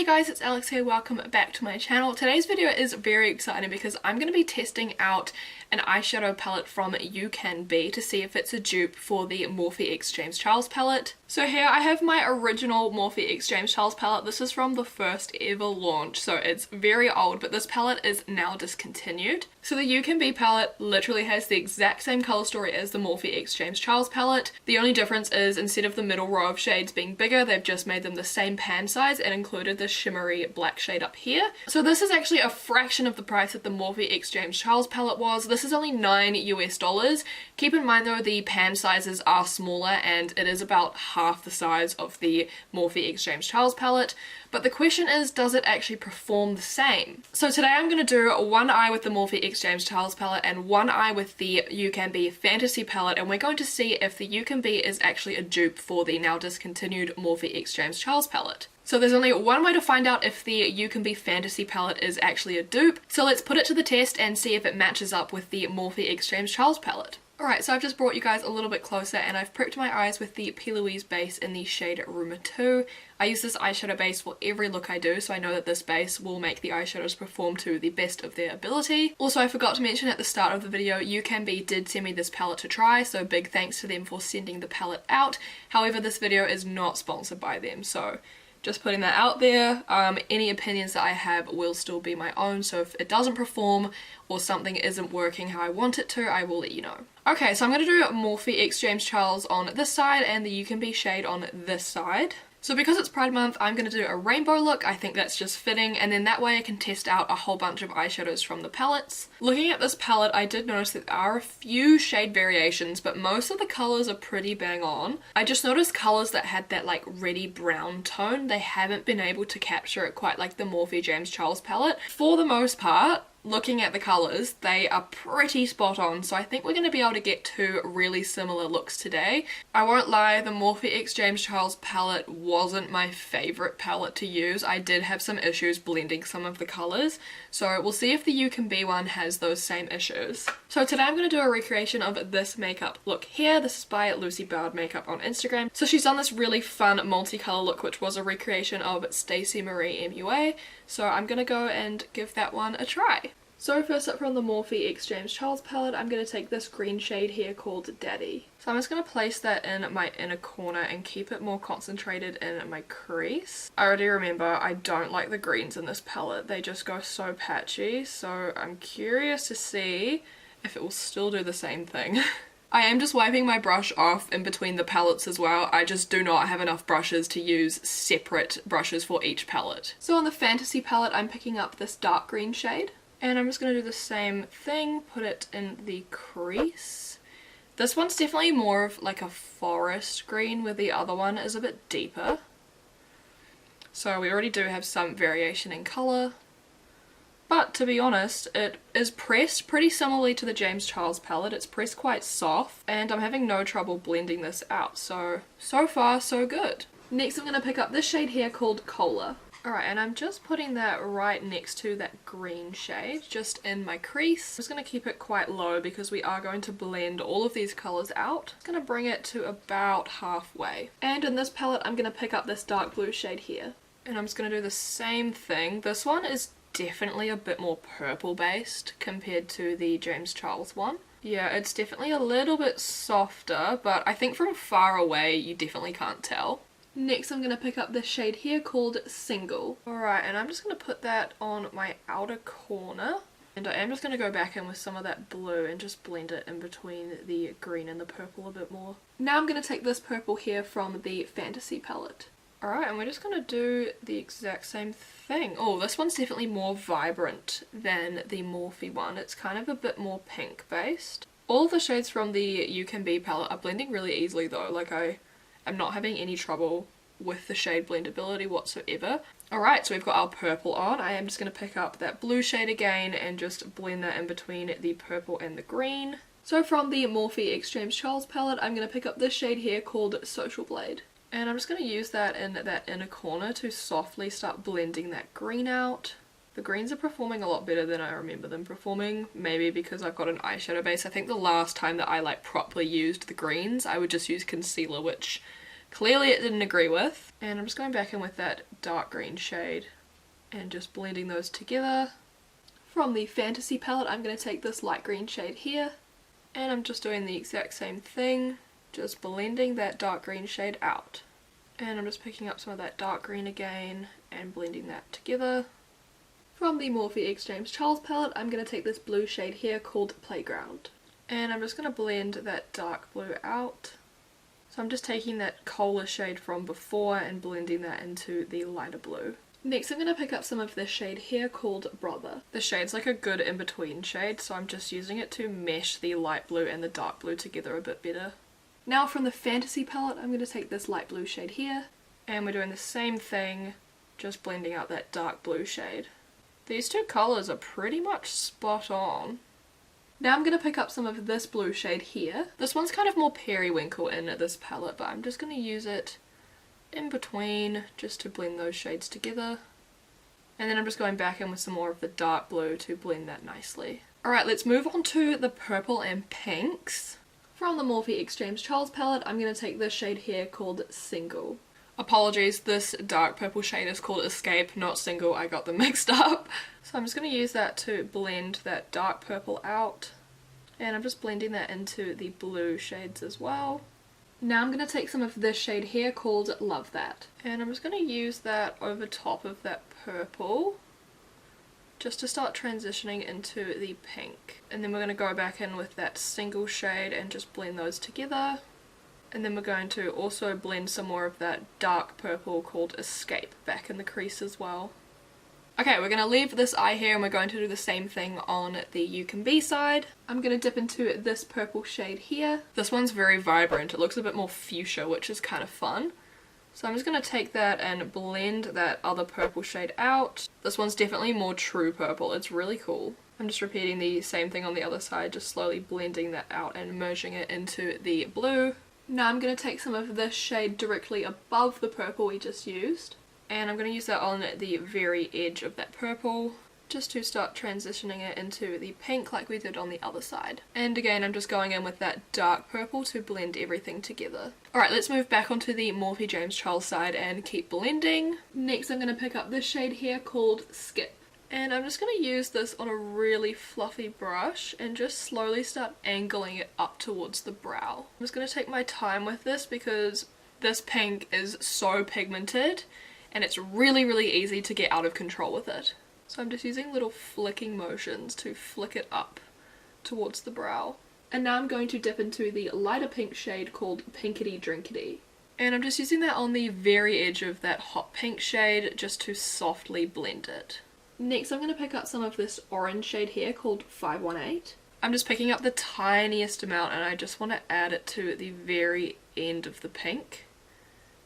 Hey guys, it's Alex here, welcome back to my channel. Today's video is very exciting because I'm going to be testing out an eyeshadow palette from You Can Be to see if it's a dupe for the Morphe X James Charles palette. So here I have my original Morphe X James Charles palette. This is from the first ever launch, so it's very old, but this palette is now discontinued. So the You Can Be palette literally has the exact same color story as the Morphe X James Charles palette. The only difference is instead of the middle row of shades being bigger, they've just made them the same pan size and included this shimmery black shade up here. So this is actually a fraction of the price that the Morphe X James Charles palette was. This is only $9 US. Keep in mind though, the pan sizes are smaller and it is about half the size of the Morphe X James Charles palette. But the question is, does it actually perform the same? So today I'm going to do one eye with the Morphe X James Charles palette and one eye with the You Can Be Fantasy palette, and we're going to see if the You Can Be is actually a dupe for the now discontinued Morphe X James Charles palette. So there's only one way to find out if the You Can Be Fantasy palette is actually a dupe, so let's put it to the test and see if it matches up with the Morphe X James Charles palette. Alright, so I've just brought you guys a little bit closer and I've pricked my eyes with the P. Louise base in the shade Rumor 2. I use this eyeshadow base for every look I do, so I know that this base will make the eyeshadows perform to the best of their ability. Also, I forgot to mention at the start of the video, You Can Be did send me this palette to try, so big thanks to them for sending the palette out. However, this video is not sponsored by them, so just putting that out there. Any opinions that I have will still be my own, so if it doesn't perform or something isn't working how I want it to, I will let you know. Okay, so I'm going to do Morphe X James Charles on this side and the You Can Be shade on this side. So because it's Pride Month, I'm going to do a rainbow look. I think that's just fitting, and then that way I can test out a whole bunch of eyeshadows from the palettes. Looking at this palette, I did notice that there are a few shade variations, but most of the colours are pretty bang on. I just noticed colours that had that like reddy brown tone. They haven't been able to capture it quite like the Morphe James Charles palette. For the most part, looking at the colours, they are pretty spot on, so I think we're going to be able to get two really similar looks today. I won't lie, the Morphe X James Charles palette wasn't my favourite palette to use. I did have some issues blending some of the colours, so we'll see if the You Can Be one has those same issues. So today I'm going to do a recreation of this makeup look here. This is by Lucy Bard Makeup on Instagram. So she's done this really fun multicolour look, which was a recreation of Stacey Marie MUA, so I'm going to go and give that one a try. So first up from the Morphe X James Charles palette, I'm going to take this green shade here called Daddy. So I'm just going to place that in my inner corner and keep it more concentrated in my crease. I already remember I don't like the greens in this palette. They just go so patchy, so I'm curious to see if it will still do the same thing. I am just wiping my brush off in between the palettes as well. I just do not have enough brushes to use separate brushes for each palette. So on the Fantasy palette, I'm picking up this dark green shade. And I'm just going to do the same thing, put it in the crease. This one's definitely more of like a forest green, where the other one is a bit deeper. So we already do have some variation in colour. But to be honest, it is pressed pretty similarly to the James Charles palette. It's pressed quite soft, and I'm having no trouble blending this out. So far, so good. Next I'm going to pick up this shade here called Cola. Alright, and I'm just putting that right next to that green shade, just in my crease. I'm just going to keep it quite low because we are going to blend all of these colours out. I'm going to bring it to about halfway. And in this palette, I'm going to pick up this dark blue shade here. And I'm just going to do the same thing. This one is definitely a bit more purple based compared to the James Charles one. Yeah, it's definitely a little bit softer, but I think from far away you definitely can't tell. Next I'm going to pick up this shade here called Single. Alright, and I'm just going to put that on my outer corner. And I am just going to go back in with some of that blue and just blend it in between the green and the purple a bit more. Now I'm going to take this purple here from the Fantasy palette. Alright, and we're just going to do the exact same thing. Oh, this one's definitely more vibrant than the Morphe one. It's kind of a bit more pink based. All of the shades from the You Can Be palette are blending really easily though. Like I'm not having any trouble with the shade blendability whatsoever. Alright, so we've got our purple on. I am just going to pick up that blue shade again and just blend that in between the purple and the green. So from the Morphe X James Charles palette, I'm going to pick up this shade here called Social Blade. And I'm just going to use that in that inner corner to softly start blending that green out. The greens are performing a lot better than I remember them performing, maybe because I've got an eyeshadow base. I think the last time that I like properly used the greens, I would just use concealer, which clearly it didn't agree with. And I'm just going back in with that dark green shade and just blending those together. From the Fantasy palette, I'm going to take this light green shade here, and I'm just doing the exact same thing, just blending that dark green shade out. And I'm just picking up some of that dark green again and blending that together. From the Morphe X James Charles palette, I'm going to take this blue shade here called Playground. And I'm just going to blend that dark blue out. So I'm just taking that cola shade from before and blending that into the lighter blue. Next I'm going to pick up some of this shade here called Brother. The shade's like a good in-between shade, so I'm just using it to mesh the light blue and the dark blue together a bit better. Now from the Fantasy palette, I'm going to take this light blue shade here, and we're doing the same thing, just blending out that dark blue shade. These two colours are pretty much spot on. Now I'm going to pick up some of this blue shade here. This one's kind of more periwinkle in this palette, but I'm just going to use it in between just to blend those shades together. And then I'm just going back in with some more of the dark blue to blend that nicely. Alright, let's move on to the purple and pinks. From the Morphe X James Charles palette, I'm going to take this shade here called Single. Apologies, this dark purple shade is called Escape, not Single. I got them mixed up. So I'm just going to use that to blend that dark purple out. And I'm just blending that into the blue shades as well. Now I'm going to take some of this shade here called Love That. And I'm just going to use that over top of that purple, just to start transitioning into the pink. And then we're going to go back in with that Single shade and just blend those together. And then we're going to also blend some more of that dark purple called Escape back in the crease as well. Okay, we're going to leave this eye here and we're going to do the same thing on the You Can Be side. I'm going to dip into this purple shade here. This one's very vibrant. It looks a bit more fuchsia, which is kind of fun. So I'm just going to take that and blend that other purple shade out. This one's definitely more true purple. It's really cool. I'm just repeating the same thing on the other side, just slowly blending that out and merging it into the blue. Now I'm going to take some of this shade directly above the purple we just used, and I'm going to use that on the very edge of that purple just to start transitioning it into the pink like we did on the other side. And again, I'm just going in with that dark purple to blend everything together. Alright, let's move back onto the Morphe James Charles side and keep blending. Next I'm going to pick up this shade here called Skip. And I'm just going to use this on a really fluffy brush and just slowly start angling it up towards the brow. I'm just going to take my time with this because this pink is so pigmented and it's really easy to get out of control with it. So I'm just using little flicking motions to flick it up towards the brow. And now I'm going to dip into the lighter pink shade called Pinkity Drinkity. And I'm just using that on the very edge of that hot pink shade just to softly blend it. Next I'm going to pick up some of this orange shade here called 518. I'm just picking up the tiniest amount and I just want to add it to the very end of the pink,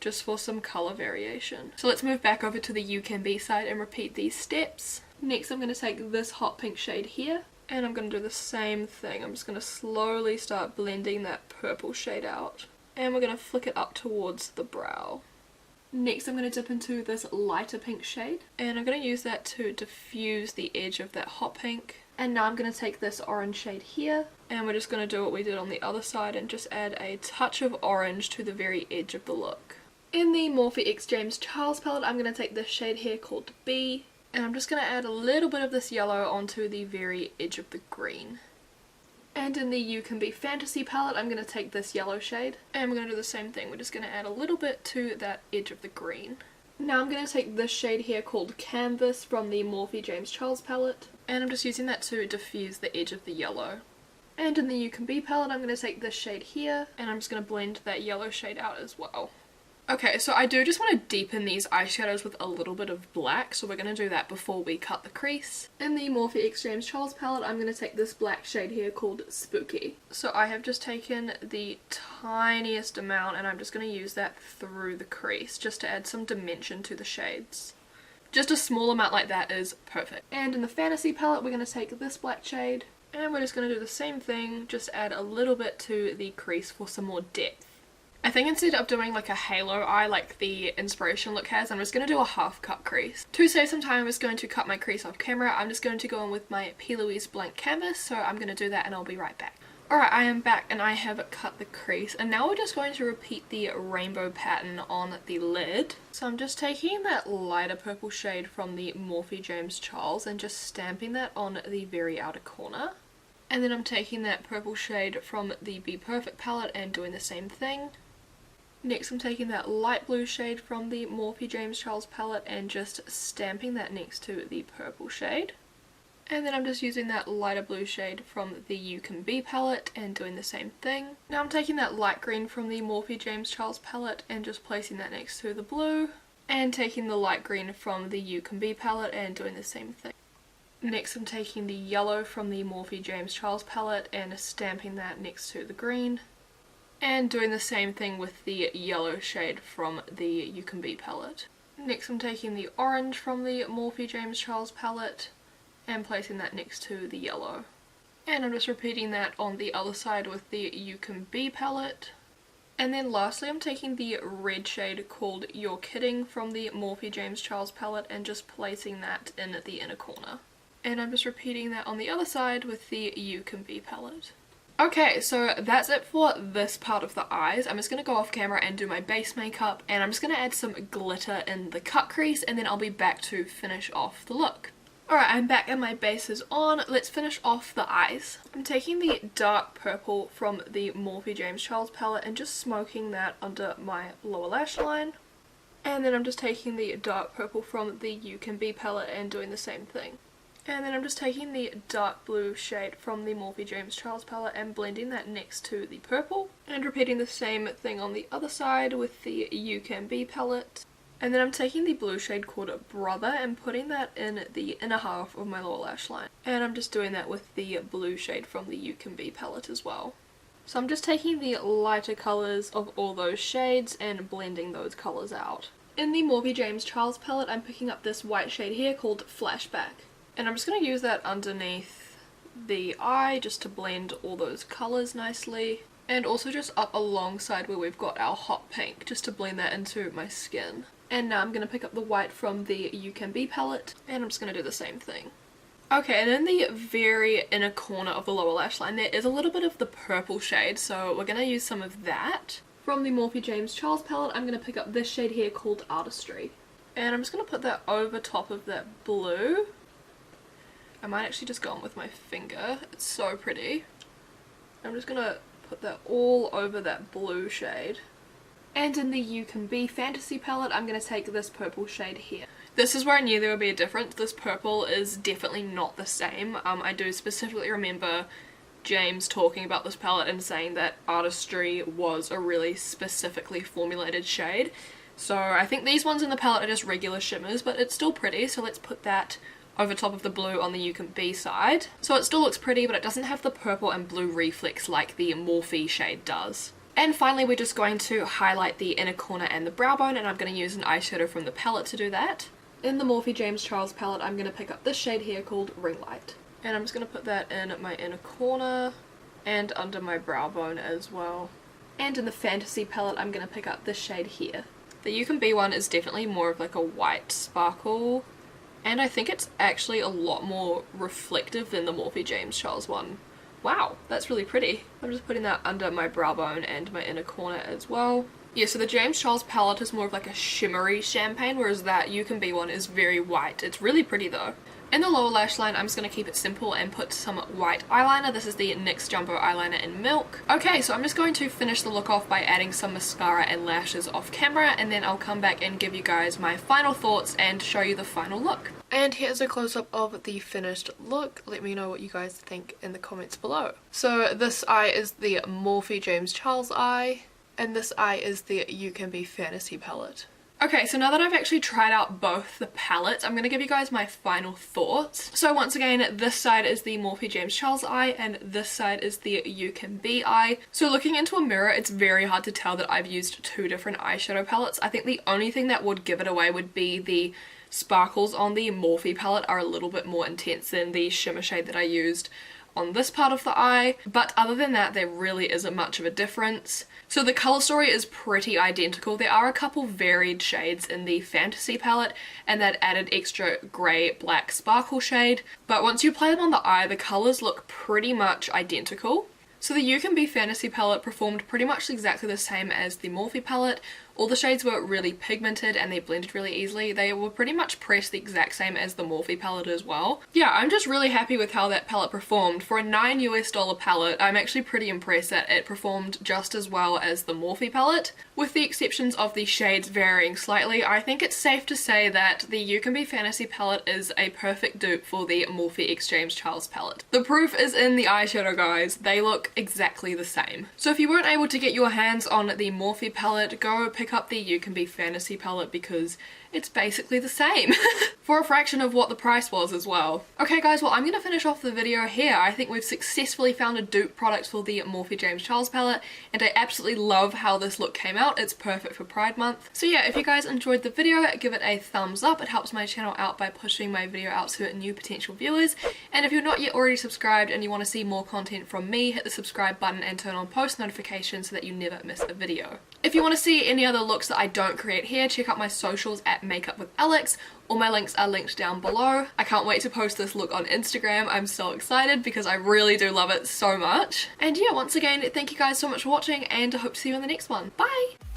just for some colour variation. So let's move back over to the You Can Be side and repeat these steps. Next I'm going to take this hot pink shade here and I'm going to do the same thing. I'm just going to slowly start blending that purple shade out and we're going to flick it up towards the brow. Next I'm going to dip into this lighter pink shade and I'm going to use that to diffuse the edge of that hot pink. And now I'm going to take this orange shade here and we're just going to do what we did on the other side and just add a touch of orange to the very edge of the look. In the Morphe X James Charles palette I'm going to take this shade here called B and I'm just going to add a little bit of this yellow onto the very edge of the green. And in the You Can Be Fantasy palette, I'm going to take this yellow shade and we're going to do the same thing. We're just going to add a little bit to that edge of the green. Now I'm going to take this shade here called Canvas from the Morphe James Charles palette and I'm just using that to diffuse the edge of the yellow. And in the You Can Be palette, I'm going to take this shade here and I'm just going to blend that yellow shade out as well. Okay, so I do just want to deepen these eyeshadows with a little bit of black, so we're going to do that before we cut the crease. In the Morphe X James Charles palette, I'm going to take this black shade here called Spooky. So I have just taken the tiniest amount and I'm just going to use that through the crease just to add some dimension to the shades. Just a small amount like that is perfect. And in the Fantasy palette, we're going to take this black shade and we're just going to do the same thing, just add a little bit to the crease for some more depth. I think instead of doing like a halo eye like the inspiration look has, I'm just going to do a half cut crease. To save some time, I'm just going to cut my crease off camera. I'm just going to go in with my P. Louise blank canvas, so I'm going to do that and I'll be right back. Alright, I am back and I have cut the crease, and now we're just going to repeat the rainbow pattern on the lid. So I'm just taking that lighter purple shade from the Morphe James Charles and just stamping that on the very outer corner. And then I'm taking that purple shade from the Be Perfect palette and doing the same thing. Next I'm taking that light blue shade from the Morphe James Charles palette and just stamping that next to the purple shade. And then I'm just using that lighter blue shade from the You Can Be palette and doing the same thing. Now I'm taking that light green from the Morphe James Charles palette and just placing that next to the blue. And taking the light green from the You Can Be palette and doing the same thing. Next I'm taking the yellow from the Morphe James Charles palette and stamping that next to the green. And doing the same thing with the yellow shade from the You Can Be palette. Next I'm taking the orange from the Morphe James Charles palette and placing that next to the yellow. And I'm just repeating that on the other side with the You Can Be palette. And then lastly I'm taking the red shade called You're Kidding from the Morphe James Charles palette and just placing that in the inner corner. And I'm just repeating that on the other side with the You Can Be palette. Okay, so that's it for this part of the eyes. I'm just going to go off camera and do my base makeup, and I'm just going to add some glitter in the cut crease, and then I'll be back to finish off the look. Alright, I'm back and my base is on. Let's finish off the eyes. I'm taking the dark purple from the Morphe James Charles palette and just smoking that under my lower lash line. And then I'm just taking the dark purple from the You Can Be palette and doing the same thing. And then I'm just taking the dark blue shade from the Morphe James Charles palette and blending that next to the purple. And repeating the same thing on the other side with the You Can Be palette. And then I'm taking the blue shade called Brother and putting that in the inner half of my lower lash line. And I'm just doing that with the blue shade from the You Can Be palette as well. So I'm just taking the lighter colours of all those shades and blending those colours out. In the Morphe James Charles palette I'm picking up this white shade here called Flashback. And I'm just going to use that underneath the eye just to blend all those colours nicely. And also just up alongside where we've got our hot pink, just to blend that into my skin. And now I'm going to pick up the white from the You Can Be palette, and I'm just going to do the same thing. Okay, and in the very inner corner of the lower lash line there is a little bit of the purple shade, so we're going to use some of that. From the Morphe James Charles palette I'm going to pick up this shade here called Artistry. And I'm just going to put that over top of that blue. I might actually just go on with my finger, it's so pretty. I'm just going to put that all over that blue shade. And in the You Can Be Fantasy palette, I'm going to take this purple shade here. This is where I knew there would be a difference. This purple is definitely not the same. I do specifically remember James talking about this palette and saying that Artistry was a really specifically formulated shade. So I think these ones in the palette are just regular shimmers, but it's still pretty, so let's put that over top of the blue on the You Can Be side. So it still looks pretty, but it doesn't have the purple and blue reflex like the Morphe shade does. And finally we're just going to highlight the inner corner and the brow bone, and I'm going to use an eyeshadow from the palette to do that. In the Morphe James Charles palette I'm going to pick up this shade here called Ring Light. And I'm just going to put that in my inner corner and under my brow bone as well. And in the Fantasy palette I'm going to pick up this shade here. The You Can Be one is definitely more of like a white sparkle, and I think it's actually a lot more reflective than the Morphe James Charles one. Wow, that's really pretty. I'm just putting that under my brow bone and my inner corner as well. Yeah, so the James Charles palette is more of like a shimmery champagne, whereas that You Can Be one is very white. It's really pretty though. In the lower lash line, I'm just going to keep it simple and put some white eyeliner. This is the NYX Jumbo Eyeliner in Milk. Okay, so I'm just going to finish the look off by adding some mascara and lashes off camera, and then I'll come back and give you guys my final thoughts and show you the final look. And here's a close-up of the finished look. Let me know what you guys think in the comments below. So this eye is the Morphe James Charles eye, and this eye is the You Can Be Fantasy palette. Okay, so now that I've actually tried out both the palettes, I'm going to give you guys my final thoughts. So once again, this side is the Morphe James Charles eye and this side is the You Can Be eye. So looking into a mirror, it's very hard to tell that I've used two different eyeshadow palettes. I think the only thing that would give it away would be the sparkles on the Morphe palette are a little bit more intense than the shimmer shade that I used on this part of the eye, but other than that there really isn't much of a difference. So the colour story is pretty identical. There are a couple varied shades in the Fantasy palette and that added extra grey black sparkle shade, but once you apply them on the eye the colours look pretty much identical. So the You Can Be Fantasy palette performed pretty much exactly the same as the Morphe palette. All the shades were really pigmented and they blended really easily. They were pretty much pressed the exact same as the Morphe palette as well. Yeah, I'm just really happy with how that palette performed. For a $9 US palette, I'm actually pretty impressed that it performed just as well as the Morphe palette. With the exceptions of the shades varying slightly, I think it's safe to say that the You Can Be Fantasy palette is a perfect dupe for the Morphe X James Charles palette. The proof is in the eyeshadow, guys. They look exactly the same. So if you weren't able to get your hands on the Morphe palette, go pick up the You Can Be Fantasy palette because it's basically the same for a fraction of what the price was as well. Okay guys, well I'm gonna finish off the video here. I think we've successfully found a dupe product for the Morphe James Charles palette and I absolutely love how this look came out. It's perfect for Pride Month. So yeah, if you guys enjoyed the video, give it a thumbs up. It helps my channel out by pushing my video out to new potential viewers. And if you're not yet already subscribed and you want to see more content from me, hit the subscribe button and turn on post notifications so that you never miss a video. If you want to see any other looks that I don't create here, check out my socials at MakeupWithAlix. All my links are linked down below. I can't wait to post this look on Instagram. I'm so excited because I really do love it so much. And yeah, once again, thank you guys so much for watching and I hope to see you in the next one. Bye!